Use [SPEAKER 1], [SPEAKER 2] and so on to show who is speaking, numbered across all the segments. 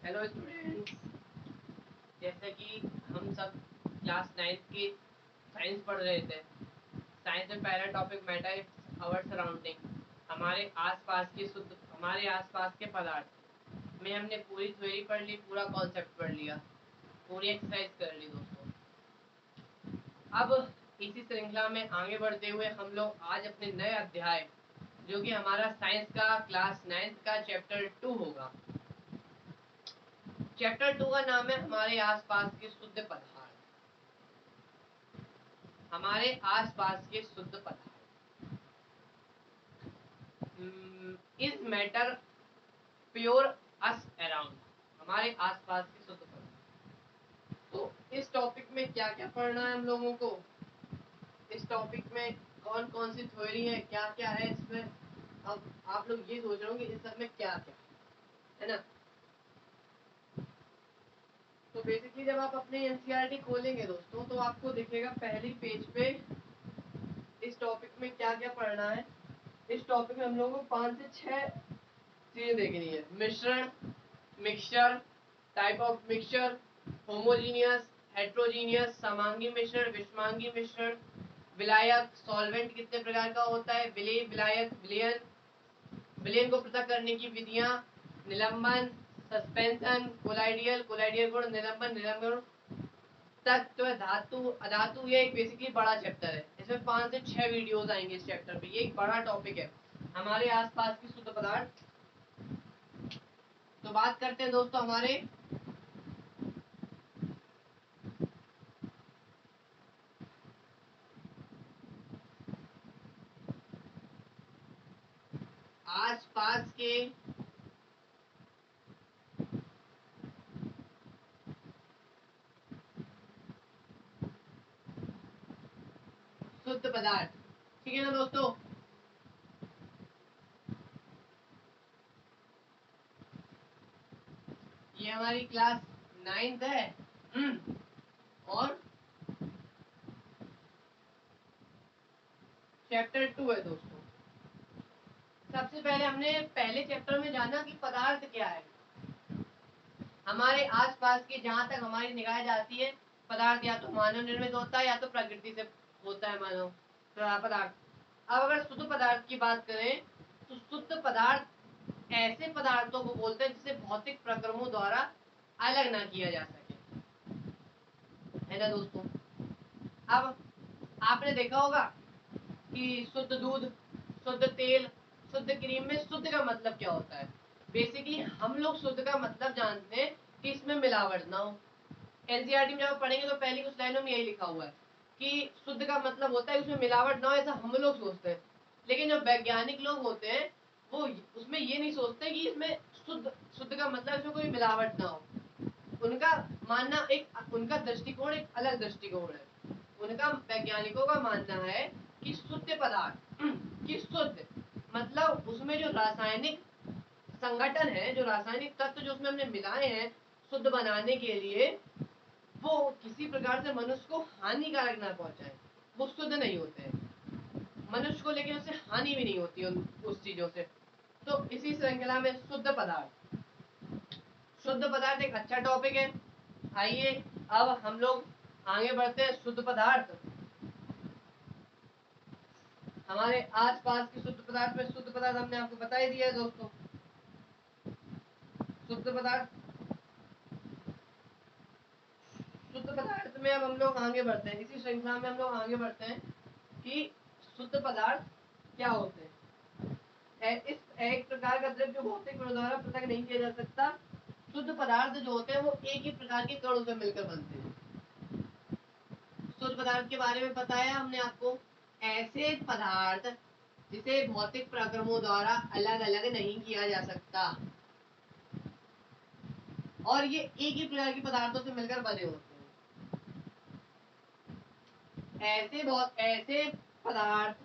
[SPEAKER 1] Hello students, जैसे कि हम सब क्लास 9th की साइंस पढ़ रहे थे। साइंस में पहला topic matter is our surrounding, हमारे आसपास के पदार्थ में हमने पूरी थ्योरी पढ़ ली, पूरा कॉन्सेप्ट पढ़ लिया, पूरी एक्सरसाइज कर ली दोस्तों। अब इसी श्रृंखला में आगे बढ़ते हुए हम लोग आज अपने नए अध्याय, जो कि हमारा साइंस का क्लास 9th का चैप्टर 2 होगा। चैप्टर 2 का नाम है हमारे आसपास के शुद्ध पदार्थ। हमारे आसपास के शुद्ध पदार्थ is matter pure us around, हमारे आसपास के शुद्ध पदार्थ। तो इस टॉपिक में क्या क्या पढ़ना है हम लोगों को, इस टॉपिक में कौन कौन सी थ्योरी है, क्या क्या है इसमें। अब आप लोग ये सोच रहे होंगे इस सब में क्या क्या है ना। तो बेसिकली जब आप अपने एनसीईआरटी खोलेंगे दोस्तों, तो आपको दिखेगा पहली पेज पे इस टॉपिक में क्या क्या पढ़ना है। इस टॉपिक में हम लोगों को 5 से 6 चीजें देखनी है। मिश्रण, mixture, type of mixture, homogeneous, heterogeneous, समांगी मिश्रण, विषमांगी मिश्रण, विलायक, सॉल्वेंट कितने प्रकार का होता है, विलेय, विलायक, विलयन, विलयन को पृथक करने की विधियां, निलंबन, सस्पेंशन, कोलाइडियल, कोलाइडियल गुण, निलंबन, निलंबन, तत्व, धातु, अधातु। ये एक बेसिकली बड़ा चैप्टर है, इसमें 5 से 6 वीडियोस आएंगे इस चैप्टर पे। ये एक बड़ा टॉपिक है, हमारे आसपास की शुद्ध पदार्थ। तो बात करते हैं दोस्तों हमारे आसपास के शुद्ध पदार्थ। ठीक है ना दोस्तों। ये हमारी क्लास 9th है और चैप्टर 2 है दोस्तों। सबसे पहले हमने पहले चैप्टर में जाना कि पदार्थ क्या है। हमारे आसपास की जहां तक हमारी निगाह जाती है, पदार्थ या तो मानव निर्मित होता है या तो प्रकृति से होता है मानव पदार्थ। अब अगर शुद्ध पदार्थ की बात करें तो शुद्ध पदार्थ ऐसे पदार्थों को बोलते हैं जिसे भौतिक प्रक्रमों द्वारा अलग ना किया जा सके, है ना दोस्तों। अब आपने देखा होगा कि शुद्ध दूध, शुद्ध तेल, शुद्ध क्रीम में शुद्ध का मतलब क्या होता है। बेसिकली हम लोग शुद्ध का मतलब जानते हैं कि इसमें मिलावट ना हो। एनसीईआरटी में जब पढ़ेंगे तो पहली कुछ लाइनों में यही लिखा हुआ है कि शुद्ध का मतलब होता है उसमें मिलावट ना हो, ऐसा हम लोग सोचते हैं। लेकिन जो वैज्ञानिक लोग होते हैं वो उसमें ये नहीं सोचते कि इसमें शुद्ध शुद्ध का मतलब इसमें कोई मिलावट ना हो। उनका मानना उनका दृष्टिकोण एक अलग दृष्टिकोण है। उनका वैज्ञानिकों का मानना है कि शुद्ध पदार्थ कि शुद्ध मतलब उसमें जो रासायनिक संगठन है, जो रासायनिक तत्व जो उसमें हमने मिलाए हैं शुद्ध बनाने के लिए, वो किसी प्रकार से मनुष्य को हानिकारक ना पहुंचाए, वो शुद्ध नहीं होते हैं मनुष्य को, लेकिन उससे हानि भी नहीं होती उस चीजों से। तो इसी श्रृंखला में शुद्ध पदार्थ, शुद्ध पदार्थ एक अच्छा टॉपिक है। आइए अब हम लोग आगे बढ़ते हैं। शुद्ध पदार्थ हमारे आसपास के शुद्ध पदार्थ में, शुद्ध पदार्थ हमने आपको बता ही दिया है दोस्तों। शुद्ध पदार्थ, शुद्ध पदार्थ में अब हम लोग आगे बढ़ते हैं, इसी श्रृंखला में हम लोग आगे बढ़ते हैं कि शुद्ध पदार्थ क्या होते हैं। इस एक प्रकार का द्रव्य जो भौतिक गुणों द्वारा पृथक नहीं किया जा सकता। शुद्ध पदार्थ जो होते हैं वो एक ही प्रकार के कणों से मिलकर बनते हैं। शुद्ध पदार्थ के बारे में बताया हमने आपको, ऐसे पदार्थ जिसे भौतिक प्रक्रमों द्वारा अलग अलग नहीं किया जा सकता और ये एक ही प्रकार के पदार्थों से मिलकर बने होते हैं। ऐसे पदार्थ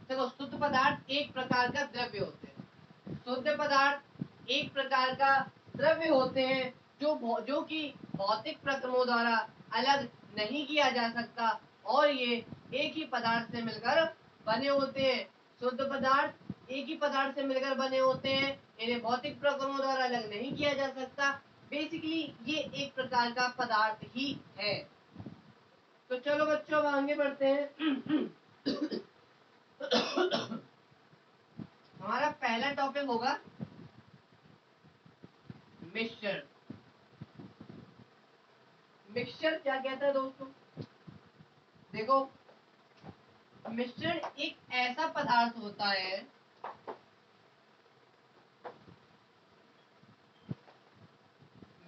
[SPEAKER 1] देखो, शुद्ध पदार्थ एक प्रकार का द्रव्य होते हैं। शुद्ध पदार्थ एक प्रकार का द्रव्य होते हैं जो कि भौतिक प्रक्रमों द्वारा अलग नहीं किया जा सकता और ये एक ही पदार्थ से मिलकर बने होते हैं। शुद्ध पदार्थ एक ही पदार्थ से मिलकर बने होते हैं, इन्हें भौतिक प्रक्रमों द्वारा अलग नहीं किया जा सकता। बेसिकली ये एक प्रकार का पदार्थ ही है। तो चलो बच्चों अब आगे बढ़ते हैं। हमारा पहला टॉपिक होगा मिक्सचर। मिक्सचर क्या कहता है दोस्तों? देखो, मिक्सचर एक ऐसा पदार्थ होता है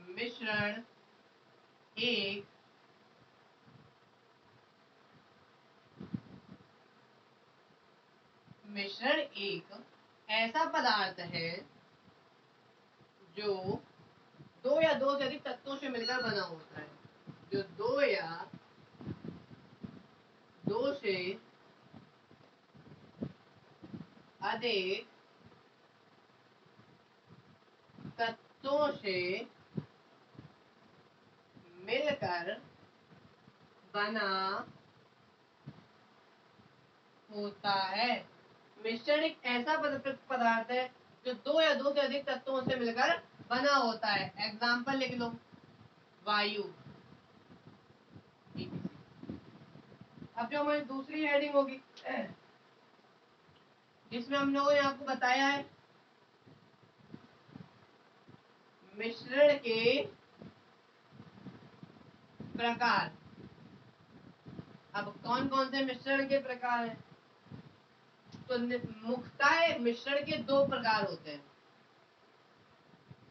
[SPEAKER 1] मिश्रण एक मिश्रण एक ऐसा पदार्थ है जो दो या दो से अधिक तत्वों से मिलकर बना होता है। जो दो या दो से अधिक तत्वों से मिलकर बना होता है। मिश्रण एक ऐसा पदार्थ है जो दो या दो से अधिक तत्वों से मिलकर बना होता है। एग्जाम्पल लिख लो, वायु। अब जो हमारी दूसरी हेडिंग होगी, जिसमें हम लोगों ने आपको बताया है मिश्रण के प्रकार। अब कौन कौन से मिश्रण के प्रकार हैं? तो मुख्यतः मिश्रण के दो प्रकार होते हैं।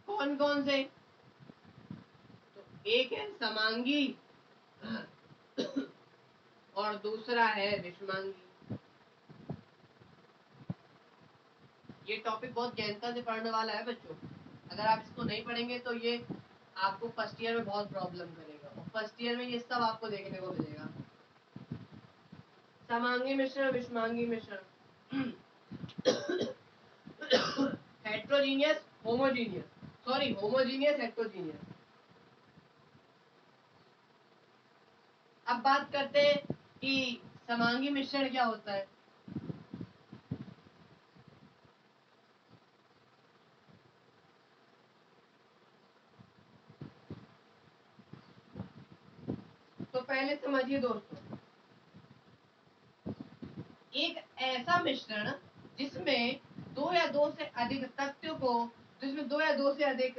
[SPEAKER 1] कौन कौन से? तो एक है समांगी और दूसरा है विषमांगी। ये टॉपिक बहुत गहनता से पढ़ने वाला है बच्चों। अगर आप इसको नहीं पढ़ेंगे तो ये आपको फर्स्ट ईयर में बहुत प्रॉब्लम करेगा, और फर्स्ट ईयर में ये सब आपको देखने को मिलेगा। समांगी मिश्रण, विषमांगी मिश्रण, heterogeneous, homogeneous, sorry homogeneous, heterogeneous. अब बात करते हैं कि समांगी मिश्रण क्या होता है। तो पहले समझिए दोस्तों, एक ऐसा मिश्रण जिसमें दो या दो से अधिक तत्व को जिसमें दो या दो से अधिक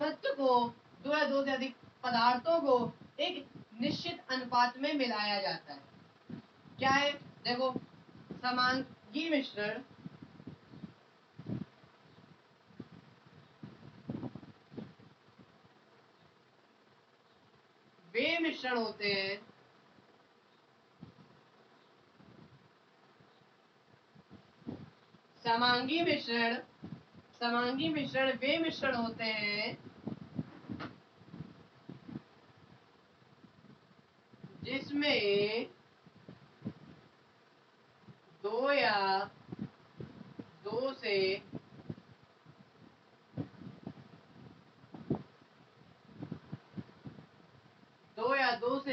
[SPEAKER 1] तत्व को दो या दो से अधिक पदार्थों को एक निश्चित अनुपात में मिलाया जाता है। क्या है? देखो, समांगी मिश्रण वे मिश्रण होते हैं समांगी मिश्रण वे मिश्रण होते हैं जिसमें दो या दो से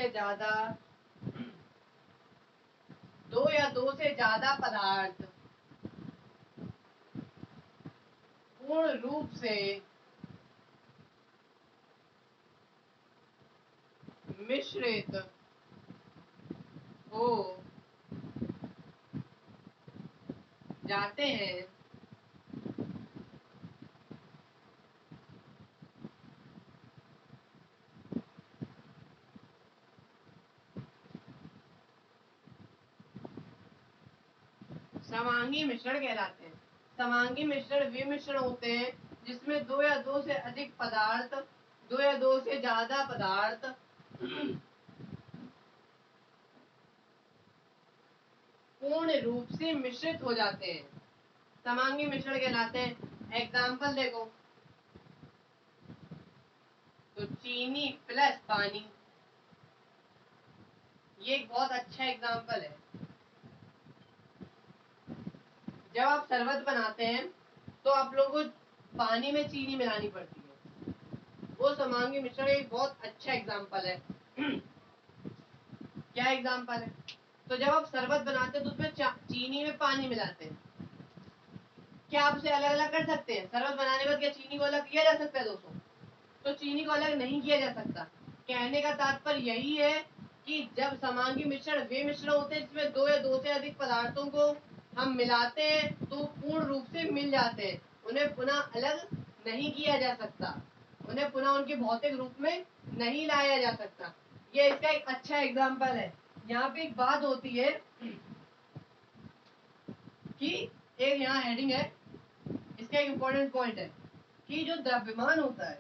[SPEAKER 1] ज्यादा दो या दो से ज्यादा पदार्थ पूर्ण रूप से मिश्रित हो जाते हैं। समांगी मिश्रण कहलाते हैं। समांगी मिश्रण वे मिश्रण होते हैं जिसमें दो या दो से अधिक पदार्थ, दो या दो से ज्यादा पदार्थ पूर्ण रूप से मिश्रित हो जाते हैं, समांगी मिश्रण कहलाते हैं। एग्जाम्पल देखो, तो चीनी प्लस पानी, ये एक बहुत अच्छा एग्जाम्पल है। जब आप शरबत बनाते हैं तो आप लोगों को पानी में चीनी मिलानी पड़ती है, वो समांगी मिश्रण एक बहुत अच्छा एग्जाम्पल है। क्या एग्जाम्पल है? तो जब आप शरबत बनाते हैं तो उसमें चीनी में पानी मिलाते हैं, क्या आप उसे अलग अलग कर सकते हैं? शरबत बनाने के बाद क्या चीनी को अलग किया जा सकता है दोस्तों? तो चीनी को अलग नहीं किया जा सकता। कहने का तात्पर्य यही है कि जब समांगी मिश्रण वे मिश्रण होते हैं जिसमें दो या दो से अधिक पदार्थों को हम मिलाते हैं तो पूर्ण रूप से मिल जाते हैं, उन्हें पुनः अलग नहीं किया जा सकता, उन्हें पुनः उनके भौतिक रूप में नहीं लाया जा सकता। ये इसका एक अच्छा एग्जाम्पल है। यहाँ पे एक बात होती है कि एक यहाँ हेडिंग है, इसका एक इंपॉर्टेंट पॉइंट है कि जो द्रव्यमान होता है,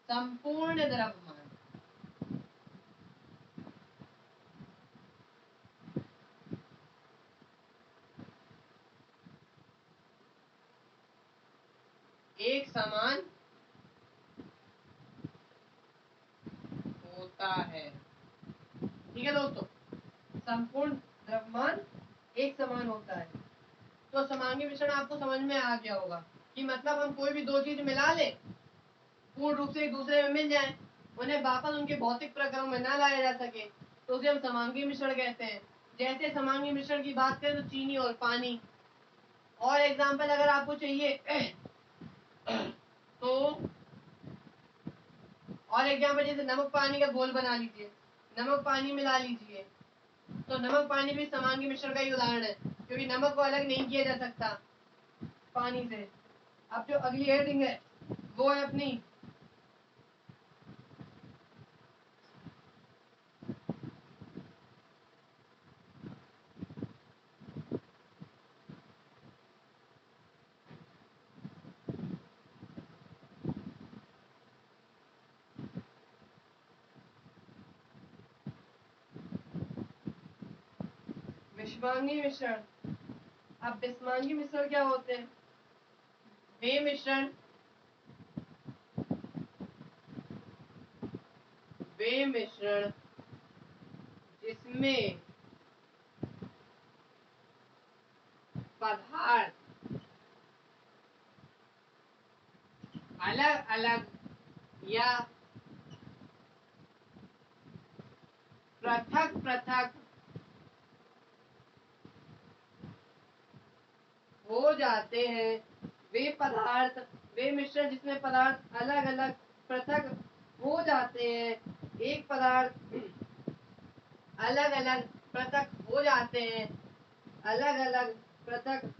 [SPEAKER 1] संपूर्ण द्रव्यमान, एक समान होता है। ठीक है दोस्तों, संपूर्ण द्रव्यमान एक समान होता है। तो समांगी मिश्रण आपको समझ में आ गया होगा कि मतलब हम कोई भी दो चीज मिला लें, पूर्ण रूप से एक दूसरे में मिल जाए, उन्हें वापस उनके भौतिक प्रक्रम में न लाया जा सके, तो उसे हम समांगी मिश्रण कहते हैं। जैसे समांगी मिश्रण की बात करें तो चीनी और पानी। और एग्जाम्पल अगर आपको चाहिए तो और एग्जाम्पल जैसे नमक पानी का घोल बना लीजिए, नमक पानी मिला लीजिए, तो नमक पानी भी समांगी मिश्रण का ही उदाहरण है, क्योंकि नमक को अलग नहीं किया जा सकता पानी से। अब जो अगली हेडिंग है वो है अपनी विषमांगी मिश्रण। अब विषमांगी मिश्रण क्या होते हैं? वे मिश्रण जिसमें पदार्थ अलग अलग या पृथक पृथक हो जाते हैं। वे मिश्रण जिसमें पदार्थ अलग अलग पृथक हो जाते हैं, एक पदार्थ अलग अलग पृथक हो जाते हैं, अलग अलग पृथक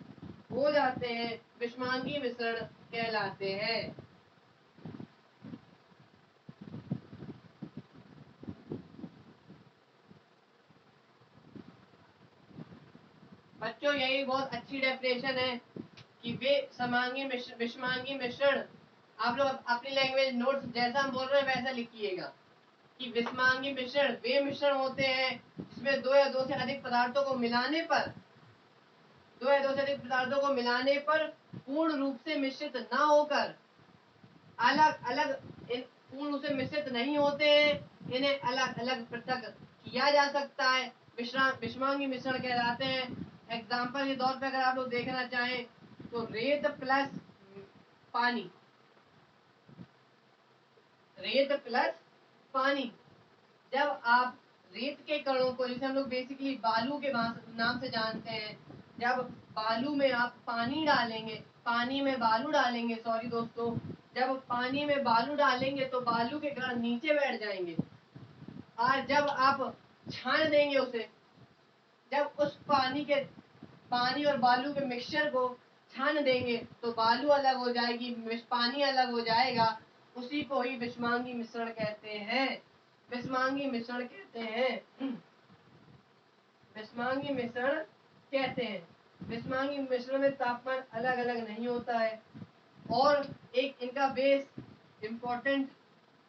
[SPEAKER 1] हो जाते हैं, विषमांगी मिश्रण कहलाते हैं। बच्चों यही बहुत अच्छी डेफिनेशन है कि विषमांगी मिश्रण। आप लोग अपनी लैंग्वेज नोट्स जैसा हम बोल रहे हैं वैसा लिखिएगा कि विषमांगी मिश्रण वे मिश्रण होते हैं जिसमें दो या दो से अधिक पदार्थों को मिलाने पर पूर्ण रूप से मिश्रित न होकर अलग अलग पूर्ण रूप से मिश्रित नहीं होते हैं, इन्हें अलग अलग पृथक किया जा सकता है, विषमांगी मिश्रण कहलाते हैं। एग्जाम्पल के तौर पर अगर आप लोग देखना चाहें तो रेत प्लस पानी, रेत प्लस पानी। जब आप रेत के कणों को, जिसे हम लोग बेसिकली बालू के नाम से जानते हैं, जब बालू में आप पानी में बालू डालेंगे, सॉरी दोस्तों, जब पानी में बालू डालेंगे तो बालू के कण नीचे बैठ जाएंगे, और जब आप छान देंगे उसे, जब उस पानी और बालू के मिक्सचर को छान देंगे तो बालू अलग हो जाएगी, पानी अलग हो जाएगा, उसी को ही विषमांगी मिश्रण कहते हैं। विषमांगी मिश्रण कहते हैं। विषमांगी मिश्रण कहते हैं। विषमांगी मिश्रण में तापमान अलग अलग नहीं होता है। और एक इनका बेस इंपॉर्टेंट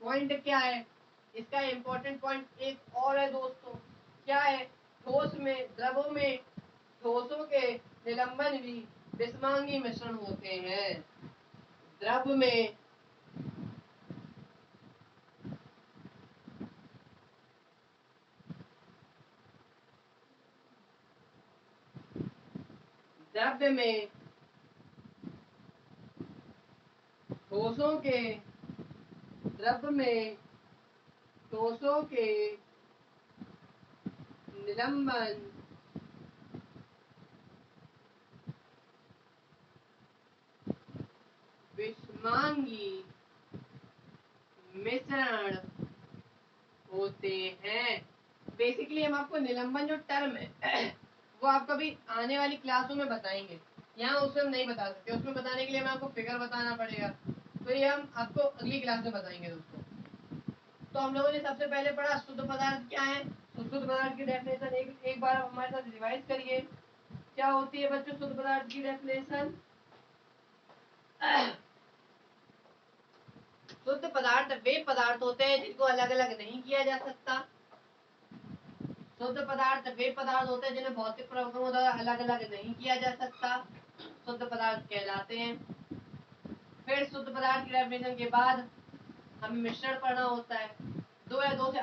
[SPEAKER 1] पॉइंट क्या है? इसका इंपॉर्टेंट पॉइंट एक और है दोस्तों, क्या है? द्रवों में ठोसों के निलंबन भी विषमांगी मिश्रण होते हैं। द्रव में ठोसों के निलंबन विषमांगी मिश्रण होते हैं। बेसिकली हम आपको निलंबन जो टर्म है वो आप कभी आने वाली क्लासों में बताएंगे, यहाँ उसमें हम नहीं बता सकते। उसमें बताने के लिए हमें आपको फिगर बताना पड़ेगा, तो ये हम आपको अगली क्लास में बताएंगे दोस्तों। तो हम लोगों ने सबसे पहले पढ़ा शुद्ध पदार्थ क्या है। तो शुद्ध पदार्थ की डेफिनेशन एक बार हमारे साथ रिवाइज करिए। क्या होती है बच्चों शुद्ध पदार्थ की डेफिनेशन? शुद्ध पदार्थ वे पदार्थ होते हैं जिनको अलग अलग नहीं किया जा सकता। शुद्ध पदार्थ वे पदार्थ होते हैं जिन्हें भौतिक प्रभावों द्वारा अलग अलग नहीं किया जा सकता, शुद्ध पदार्थ कहलाते हैं। फिर शुद्ध पदार्थ की डेफिनेशन के बाद हमें मिश्रण पढ़ना होता है। दो या दो से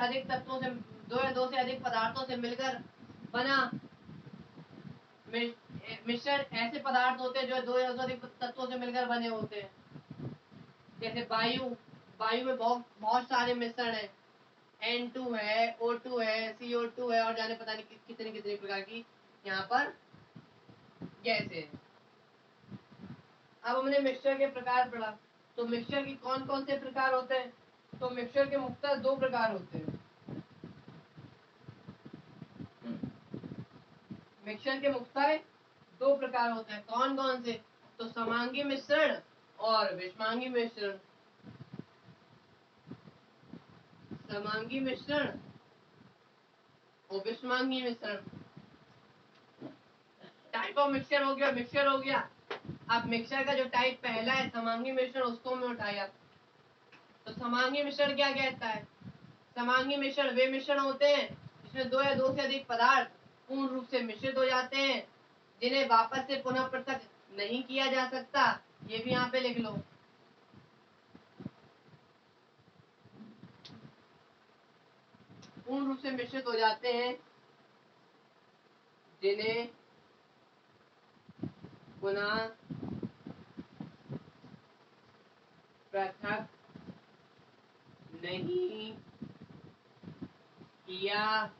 [SPEAKER 1] अधिक पदार्थों से मिलकर बना मिश्रण ऐसे पदार्थ होते हैं जो दो या अधिक तत्वों से मिलकर बने होते हैं। जैसे वायु में बहुत सारे मिश्रण है, N2 है, O2 है, CO2 है और जाने पता नहीं कितने कितने प्रकार की यहाँ पर गैस है। अब हमने मिक्सचर के प्रकार पढ़ा। तो मिक्सचर के कौन कौन से प्रकार होते हैं? तो मिक्सचर के मुख्यतः दो प्रकार होते हैं। मिक्सचर के मुख्यतः दो प्रकार होते हैं। कौन कौन से? तो समांगी मिश्रण और विषमांगी मिश्रण। समांगी मिश्रण और विषमांगी मिश्रण। टाइप ऑफ मिक्सचर हो गया। अब मिक्सचर का जो टाइप पहला है समांगी मिश्रण, उसको में उठाया। तो समांगी मिश्रण क्या कहता है? समांगी मिश्रण वे मिश्रण होते हैं जिसमें दो या दो से अधिक पदार्थ पूर्ण रूप से मिश्रित हो जाते हैं, जिन्हें वापस से पुनः पृथक नहीं किया जा सकता। ये भी यहाँ पे लिख लो। पूर्ण रूप से मिश्रित हो जाते हैं जिन्हें पुनः पृथक नहीं किया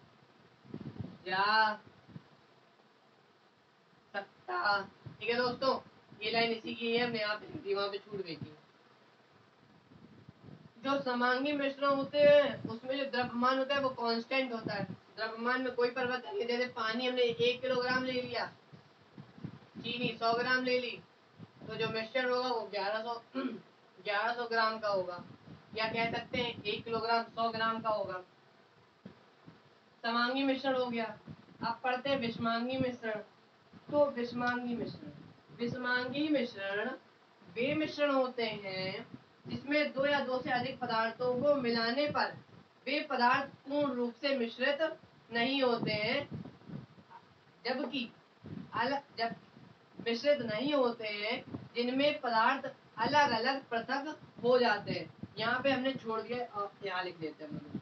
[SPEAKER 1] जा सकता। ठीक है दोस्तों, ये लाइन इसी की है, हमने यहाँ पे लिख दी, वहां पे छूट गई थी। जो समांगी मिश्रण होते हैं उसमें जो द्रव्यमान होता है वो कांस्टेंट होता है। द्रव्यमान में कोई परिवर्तन नहीं। जैसे पानी हमने 1 किलोग्राम ले लिया, चीनी 100 ग्राम ले ली, तो जो मिश्रण होगा वो 1100 ग्राम का होगा, या कह सकते हैं 1 किलोग्राम 100 ग्राम का होगा। समांगी मिश्रण हो गया। अब पढ़ते हैं विषमांगी मिश्रण। तो विषमांगी मिश्रण वे मिश्रण होते हैं जिसमें दो या दो से अधिक पदार्थों को मिलाने पर वे पदार्थ पूर्ण रूप से मिश्रित नहीं होते हैं, जबकि जब मिश्रित नहीं होते हैं जिनमें पदार्थ अलग अलग पृथक हो जाते हैं। यहाँ पे हमने छोड़ दिया, यहाँ लिख देते हैं।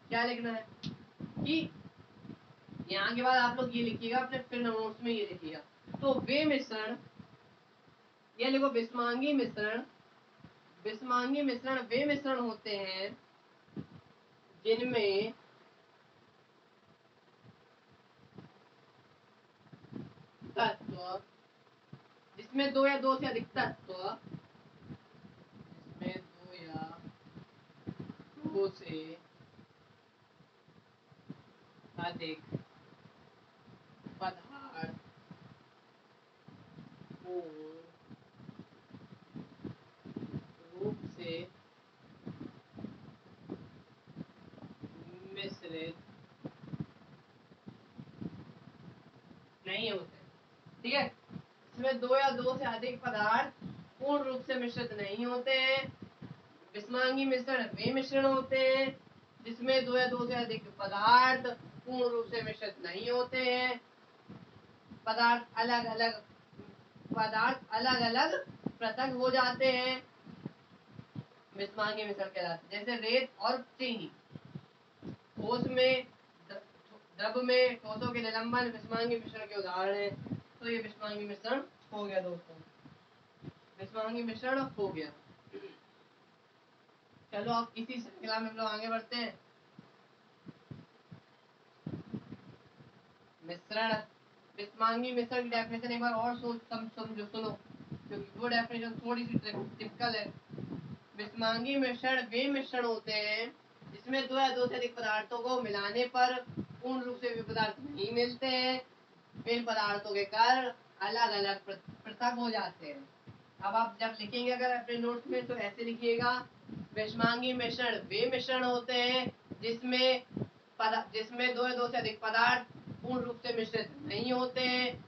[SPEAKER 1] क्या लिखना है कि यहाँ के बाद आप लोग ये लिखिएगा अपने फिर नोट्स में, ये लिखिएगा। तो वे मिश्रण, ये लिखो विषमांगी मिश्रण वे मिश्रण होते हैं जिनमें तत्व, जिसमें दो या दो से अधिक तत्व, जिसमें दो या दो से अधिक पदार्थ पूर्ण रूप से मिश्रित नहीं होते। ठीक है, इसमें दो या दो से अधिक पदार्थ पूर्ण रूप से मिश्रित नहीं होते हैं। विषमांगी मिश्रण वे मिश्रण होते हैं जिसमें दो या दो से अधिक पदार्थ पूर्ण रूप से मिश्रित नहीं होते हैं। पदार्थ अलग अलग पृथक हो जाते हैं, विषमांगी मिश्रण कहलाते हैं। जैसे रेत और चीनी, ठोस में द्रव में ठोसों के निलंबन विषमांगी मिश्रण के उदाहरण है। तो ये विषमांगी मिश्रण हो गया दोस्तों, विषमांगी मिश्रण हो गया। चलो अब इसी श्रृंखला में हम लोग आगे बढ़ते हैं। मिश्रण, विषमांगी मिश्रण की डेफिनेशन एक बार और समझो, सुनो, क्योंकि वो डेफिनेशन थोड़ी सी टिपिकल है। विषमांगी मिश्रण वे मिश्रण होते हैं जिसमें दो या दो से अधिक पदार्थों को मिलाने पर पूर्ण रूप से वे पदार्थ नहीं मिलते हैं। इन पदार्थों के कारण अलग अलग पृथक हो जाते हैं। अब आप जब लिखेंगे अगर अपने नोट्स में तो ऐसे लिखिएगा, विषमांगी मिश्रण वे मिश्रण होते हैं जिसमें दो या दो से अधिक पदार्थ पूर्ण रूप से मिश्रित नहीं होते हैं,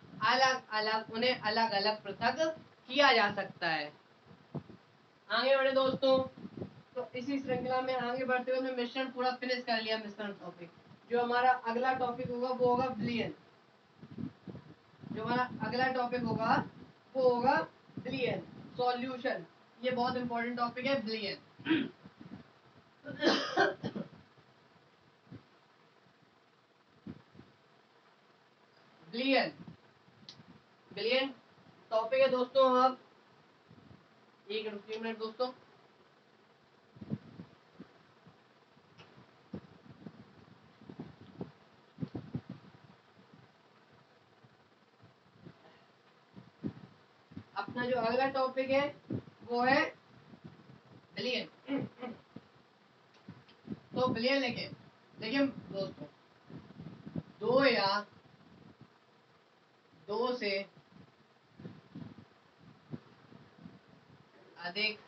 [SPEAKER 1] उन्हें अलग अलग पृथक किया जा सकता है। आगे बढ़े दोस्तों, तो इसी श्रृंखला में आगे बढ़ते हुए हमने मिश्रण पूरा फिनिश कर लिया। मिश्रण टॉपिक, जो हमारा अगला टॉपिक होगा वो होगा विलयन। जो हमारा अगला टॉपिक होगा वो होगा विलयन सॉल्यूशन। ये बहुत इंपॉर्टेंट टॉपिक है विलयन। विलयन विलयन टॉपिक है दोस्तों। अब एक मिनट दोस्तों, अपना जो अगला टॉपिक है वो है विलयन। तो विलयन लेकिन दोस्तों, दो या दो से अधिक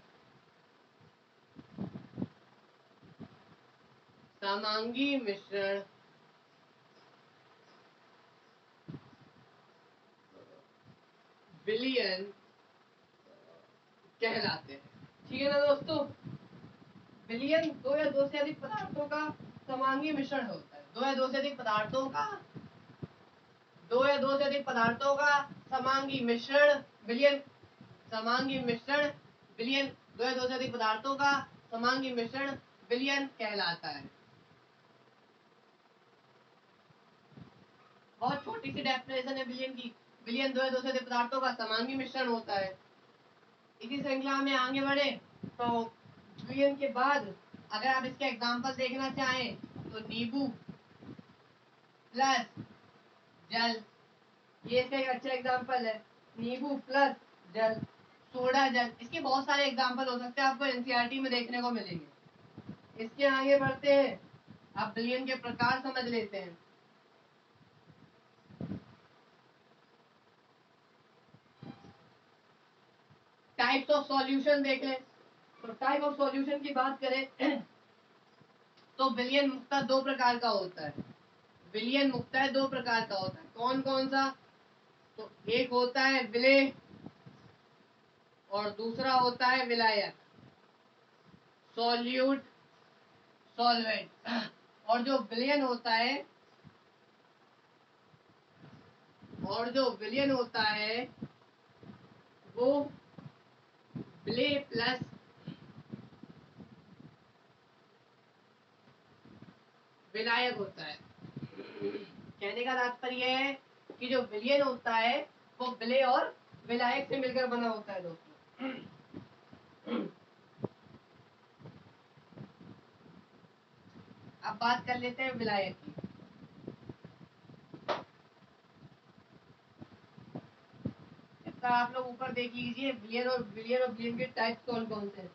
[SPEAKER 1] समांगी मिश्रण विलयन कहलाते हैं। ठीक है ना दोस्तों, विलयन दो या दो से अधिक पदार्थों का समांगी मिश्रण होता है। दो या दो से अधिक पदार्थों का समांगी मिश्रण विलयन। समांगी मिश्रण विलयन, दो या दो से अधिक पदार्थों का समांगी मिश्रण विलयन कहलाता है। बहुत छोटी सी डेफिनेशन है विलयन की। विलयन दो या दो से अधिक पदार्थों का समांगी मिश्रण होता है। इसी श्रृंखला में आगे बढ़े तो विलयन के बाद अगर आप इसके एग्जांपल देखना चाहें तो नींबू प्लस जल, ये इसका एक अच्छा एग्जांपल है। नींबू प्लस जल, सोडा जल, इसके बहुत सारे एग्जांपल हो सकते हैं, आपको एनसीईआरटी में देखने को मिलेंगे। इसके आगे बढ़ते हैं, आप विलयन के प्रकार समझ लेते हैं। टाइप्स ऑफ सॉल्यूशन देख लें। तो टाइप ऑफ सॉल्यूशन की बात करें तो विलयन मुक्तः दो प्रकार का होता है। विलयन मुक्तः दो प्रकार का होता है। कौन कौन सा? तो एक होता है विलेय और दूसरा होता है विलायक, सॉल्यूट सॉल्वेंट। और जो विलयन होता है वो विलेय प्लस विलायक होता है। कहने का तात्पर्य है कि जो विलयन होता है वो विलेय और विलायक से मिलकर बना होता है दोस्तों। अब बात कर लेते हैं विलायक की। इसका आप लोग ऊपर देख लीजिए, विलयन और विलयन के टाइप कौन कौन से हैं।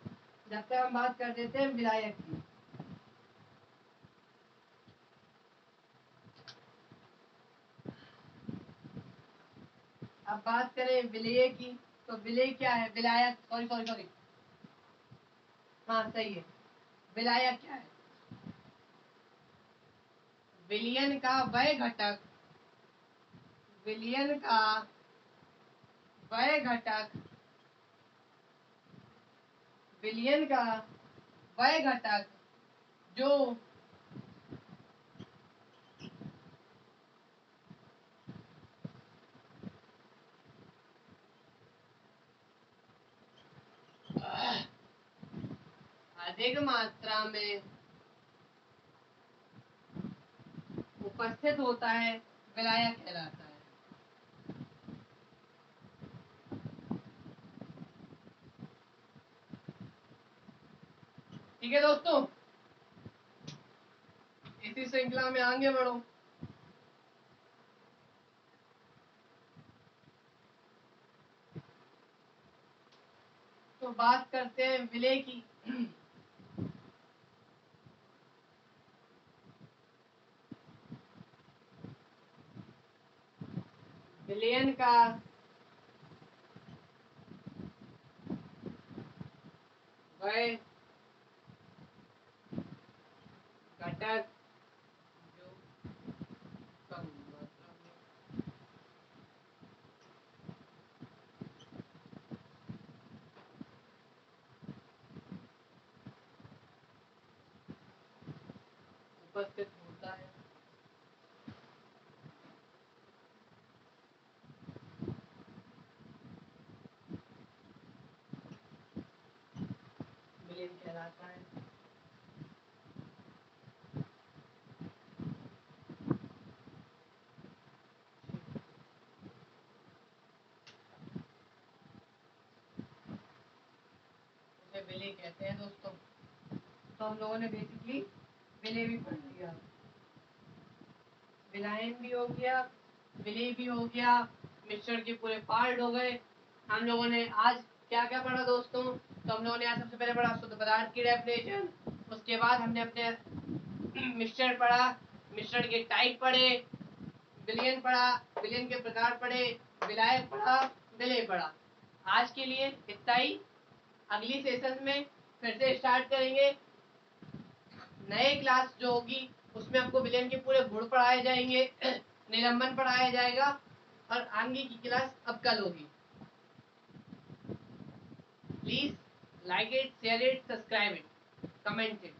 [SPEAKER 1] जब तक हम बात कर देते हैं विलायक की। अब बात करें विलेय की, तो विलेय क्या है? विलायक, सॉरी, हाँ सही है। विलायक क्या है? विलयन का वह घटक, विलयन का वह घटक, विलयन का वह घटक जो अधिक मात्रा में उपस्थित होता है विलायक कहलाता है। ठीक है दोस्तों, इसी श्रृंखला में आगे बढ़ो। तो बात करते हैं विलय की। विलयन का वह घटक जो कम मात्रा में उपस्थित होता है विलयन कहलाता है। उसे विलय कहते हैं दोस्तों। तो हम लोगों ने बेसिकली विलय भी पढ़ लिया, विलायन भी हो गया, विलय भी हो गया, मिश्रण के पूरे पार्ट हो गए। हम लोगों ने आज क्या क्या पढ़ा दोस्तों? तो हम लोगों ने आज सबसे पहले पढ़ा शुद्ध पदार्थ की डेफिनेशन, उसके बाद हमने अपने मिश्रण पढ़ा, मिश्रण के टाइप पढ़े, विलयन पढ़ा, विलयन के प्रकार पढ़े, विलायक पढ़ा, विलय पढ़ा। आज के लिए इतना ही। अगली सेशन में फिर से स्टार्ट करेंगे। नए क्लास जो होगी उसमें आपको विलयन के पूरे गुण पढ़ाए जाएंगे, निलंबन पढ़ाया जाएगा, और आगे की क्लास अब कल होगी। Please like it, share it, subscribe it, comment it.